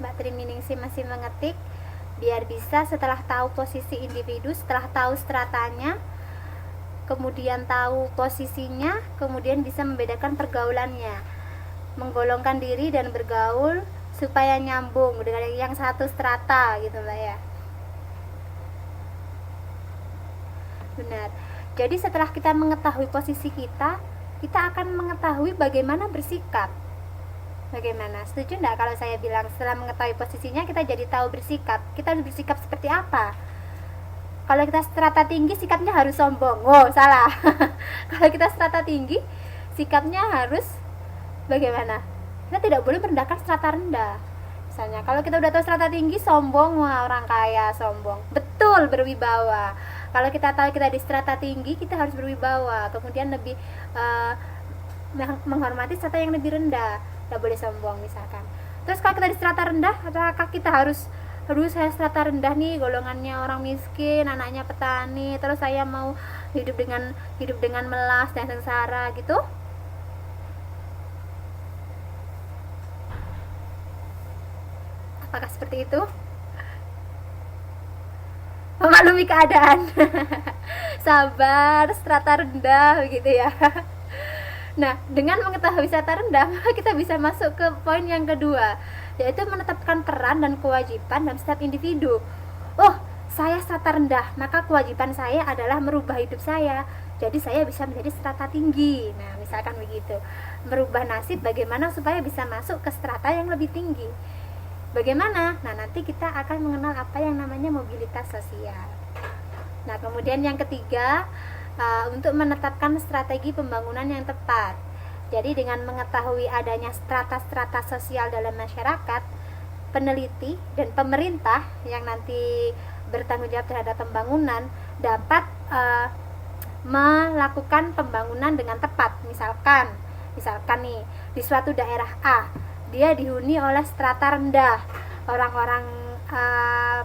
Mbak Triminingsih masih mengetik, biar bisa setelah tahu posisi individu, setelah tahu stratanya, kemudian tahu posisinya, kemudian bisa membedakan pergaulannya, menggolongkan diri dan bergaul supaya nyambung dengan yang satu strata gitu Mbak ya. Benar. Jadi setelah kita mengetahui posisi kita akan mengetahui bagaimana bersikap. Bagaimana? Setuju enggak kalau saya bilang setelah mengetahui posisinya kita jadi tahu bersikap. Kita harus bersikap seperti apa? Kalau kita strata tinggi sikapnya harus sombong. Oh, salah. Kalau kita strata tinggi sikapnya harus bagaimana? Kita tidak boleh merendahkan strata rendah. Misalnya kalau kita udah tahu strata tinggi sombong, wah orang kaya sombong. Betul, berwibawa. Kalau kita tahu kita di strata tinggi kita harus berwibawa, kemudian lebih menghormati strata yang lebih rendah, tidak boleh sombong misalkan. Terus kalau kita di strata rendah, apakah kita harus saya strata rendah nih, golongannya orang miskin, anaknya petani, terus saya mau hidup dengan melas dan sengsara gitu? Apakah seperti itu? Memaklumi keadaan. Sabar, strata rendah begitu ya. Nah, dengan mengetahui strata rendah, maka kita bisa masuk ke poin yang kedua, yaitu menetapkan peran dan kewajiban dalam setiap individu. Oh, saya strata rendah, maka kewajiban saya adalah merubah hidup saya. Jadi saya bisa menjadi strata tinggi. Nah, misalkan begitu. Merubah nasib bagaimana supaya bisa masuk ke strata yang lebih tinggi. Bagaimana? Nah, nanti kita akan mengenal apa yang namanya mobilitas sosial. Nah, kemudian yang ketiga, untuk menetapkan strategi pembangunan yang tepat. Jadi dengan mengetahui adanya strata-strata sosial dalam masyarakat, peneliti dan pemerintah yang nanti bertanggung jawab terhadap pembangunan dapat melakukan pembangunan dengan tepat. Misalkan nih di suatu daerah A, dia dihuni oleh strata rendah, orang-orang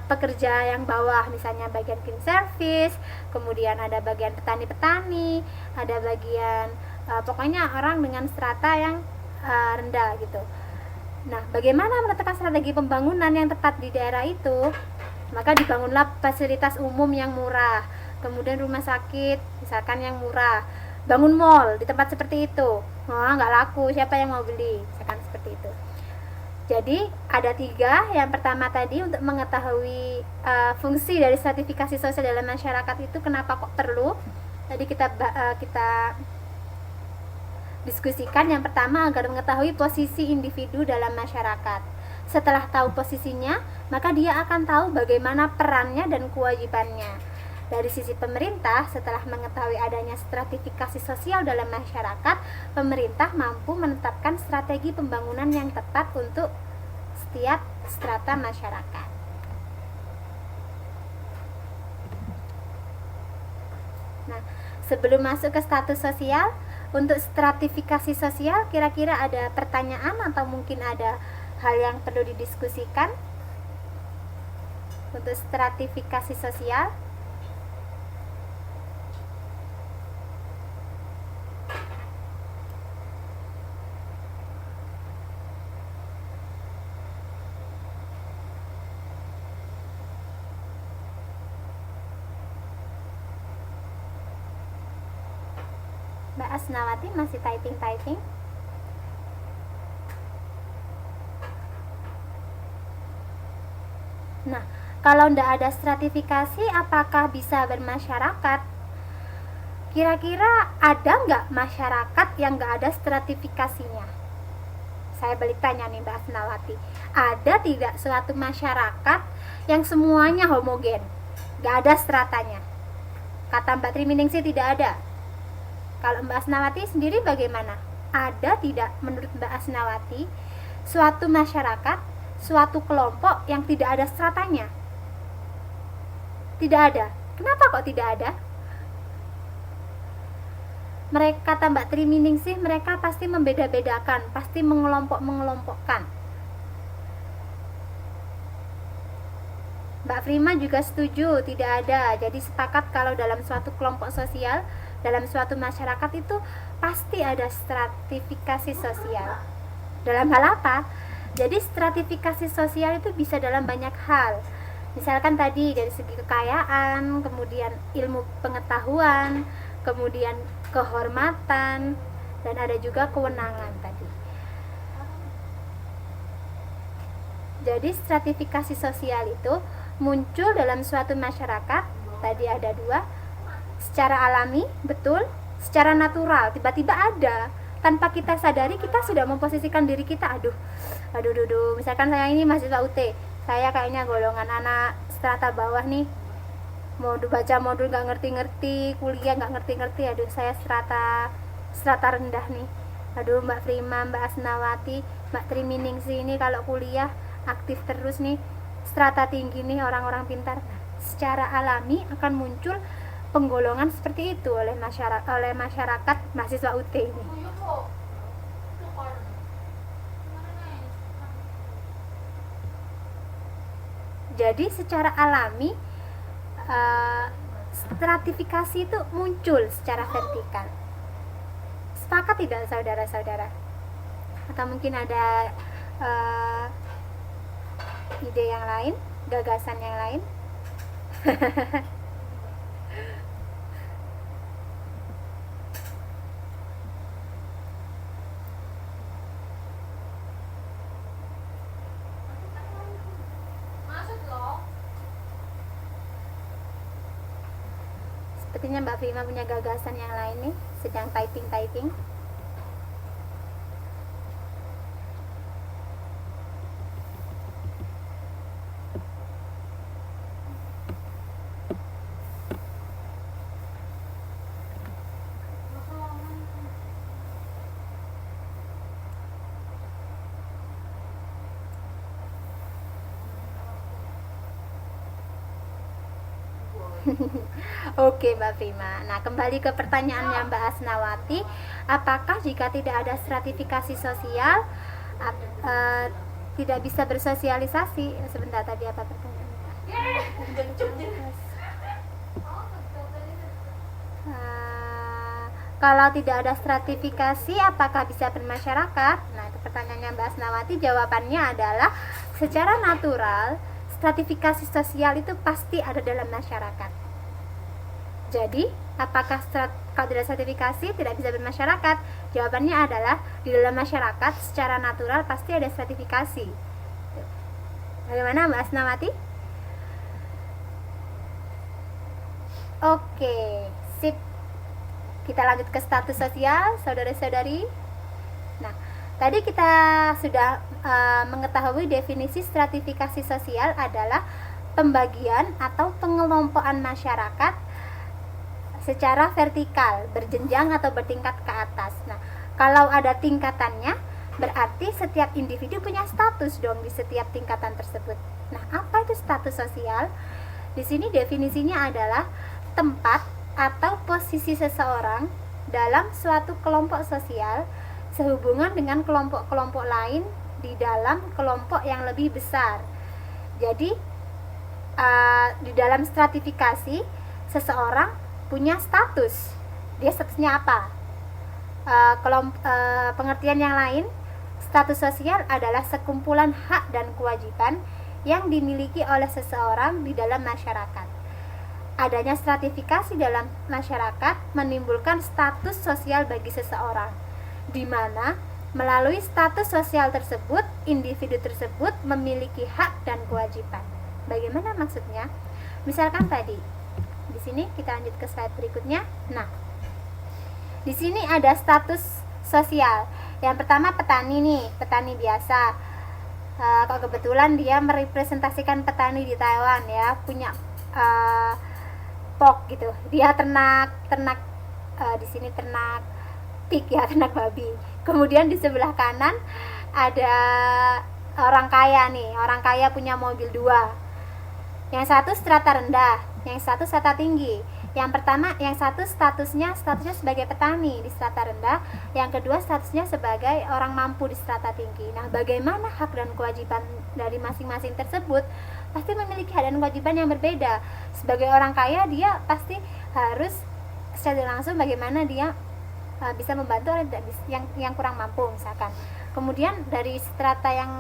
pekerja yang bawah, misalnya bagian clean service, kemudian ada bagian petani-petani, ada bagian pokoknya orang dengan strata yang rendah gitu. Nah, bagaimana menetapkan strategi pembangunan yang tepat di daerah itu? Maka dibangunlah fasilitas umum yang murah, kemudian rumah sakit misalkan yang murah, bangun mall di tempat seperti itu. Nggak laku, siapa yang mau beli, misalkan seperti itu. Jadi ada 3. Yang pertama tadi untuk mengetahui fungsi dari stratifikasi sosial dalam masyarakat itu kenapa kok perlu. Tadi kita diskusikan. Yang pertama agar mengetahui posisi individu dalam masyarakat. Setelah tahu posisinya, maka dia akan tahu bagaimana perannya dan kewajibannya. Dari sisi pemerintah, setelah mengetahui adanya stratifikasi sosial dalam masyarakat, pemerintah mampu menetapkan strategi pembangunan yang tepat untuk setiap strata masyarakat. Nah, sebelum masuk ke status sosial, untuk stratifikasi sosial, kira-kira ada pertanyaan atau mungkin ada hal yang perlu didiskusikan untuk stratifikasi sosial? Mbak Asnawati masih typing. Nah, kalau tidak ada stratifikasi, apakah bisa bermasyarakat? Kira-kira ada nggak masyarakat yang nggak ada stratifikasinya? Saya balik tanya nih Mbak Asnawati, ada tidak suatu masyarakat yang semuanya homogen, nggak ada stratanya? Kata Mbak Triminingsih tidak ada. Kalau Mbak Asnawati sendiri bagaimana? Ada tidak menurut Mbak Asnawati suatu masyarakat, suatu kelompok yang tidak ada stratanya? Tidak ada. Kenapa kok tidak ada? Mereka, kata Mbak Triminingsih, mereka pasti membeda-bedakan, pasti mengelompok-mengelompokkan. Mbak Prima juga setuju, tidak ada. Jadi sepakat kalau dalam suatu kelompok sosial, dalam suatu masyarakat itu pasti ada stratifikasi sosial. Dalam hal apa? Jadi stratifikasi sosial itu bisa dalam banyak hal. Misalkan tadi dari segi kekayaan, kemudian ilmu pengetahuan, kemudian kehormatan, dan ada juga kewenangan tadi. Jadi stratifikasi sosial itu muncul dalam suatu masyarakat, tadi ada dua, secara alami, betul, secara natural, tiba-tiba ada, tanpa kita sadari kita sudah memposisikan diri kita, aduh, misalkan saya ini mahasiswa UT, saya kayaknya golongan anak strata bawah nih, mau baca modul nggak ngerti-ngerti, kuliah nggak ngerti-ngerti, aduh saya strata rendah nih, aduh Mbak Prima, Mbak Asnawati, Mbak Triminingsi ini kalau kuliah aktif terus nih, strata tinggi nih, orang-orang pintar. Secara alami akan muncul penggolongan seperti itu oleh masyarakat mahasiswa UT ini. Jadi secara alami stratifikasi itu muncul secara vertikal. Sepakat tidak saudara-saudara? Atau mungkin ada ide yang lain, gagasan yang lain? Sepertinya Mbak Prima punya gagasan yang lain nih, sedang typing. Oke Mbak Prima. Nah, kembali ke pertanyaannya Mbak Asnawati, apakah jika tidak ada stratifikasi sosial tidak bisa bersosialisasi? Sebentar, tadi apa pertanyaannya? Kalau tidak ada stratifikasi, apakah bisa bermasyarakat? Nah, itu pertanyaannya Mbak Asnawati. Jawabannya adalah secara natural stratifikasi sosial itu pasti ada dalam masyarakat. Jadi, apakah kalau tidak stratifikasi tidak bisa bermasyarakat? Jawabannya adalah di dalam masyarakat secara natural pasti ada stratifikasi. Bagaimana Mbak Asnawati? Oke, sip. Kita lanjut ke status sosial, saudara-saudari. Nah, tadi kita sudah mengetahui definisi stratifikasi sosial adalah pembagian atau pengelompokan masyarakat secara vertikal, berjenjang atau bertingkat ke atas. Nah, kalau ada tingkatannya, berarti setiap individu punya status dong di setiap tingkatan tersebut. Nah, apa itu status sosial? Di sini definisinya adalah tempat atau posisi seseorang dalam suatu kelompok sosial sehubungan dengan kelompok-kelompok lain di dalam kelompok yang lebih besar. Jadi di dalam stratifikasi seseorang punya status. Dia statusnya apa? Pengertian yang lain, status sosial adalah sekumpulan hak dan kewajiban yang dimiliki oleh seseorang di dalam masyarakat. Adanya stratifikasi dalam masyarakat menimbulkan status sosial bagi seseorang, di mana melalui status sosial tersebut, individu tersebut memiliki hak dan kewajiban. Bagaimana maksudnya? Misalkan tadi, di sini kita lanjut ke slide berikutnya. Nah, di sini ada status sosial. Yang pertama petani nih, petani biasa. Kalau kebetulan dia merepresentasikan petani di Taiwan ya, punya pork gitu. Dia ternak di sini ternak pig ya, ternak babi. Kemudian di sebelah kanan ada orang kaya nih. Orang kaya punya mobil 2. Yang satu strata rendah, yang satu strata tinggi. Yang pertama, yang satu statusnya sebagai petani di strata rendah, yang kedua statusnya sebagai orang mampu di strata tinggi. Nah, bagaimana hak dan kewajiban dari masing-masing tersebut? Pasti memiliki hak dan kewajiban yang berbeda. Sebagai orang kaya, dia pasti harus secara langsung bagaimana dia bisa membantu yang kurang mampu misalkan. Kemudian dari strata yang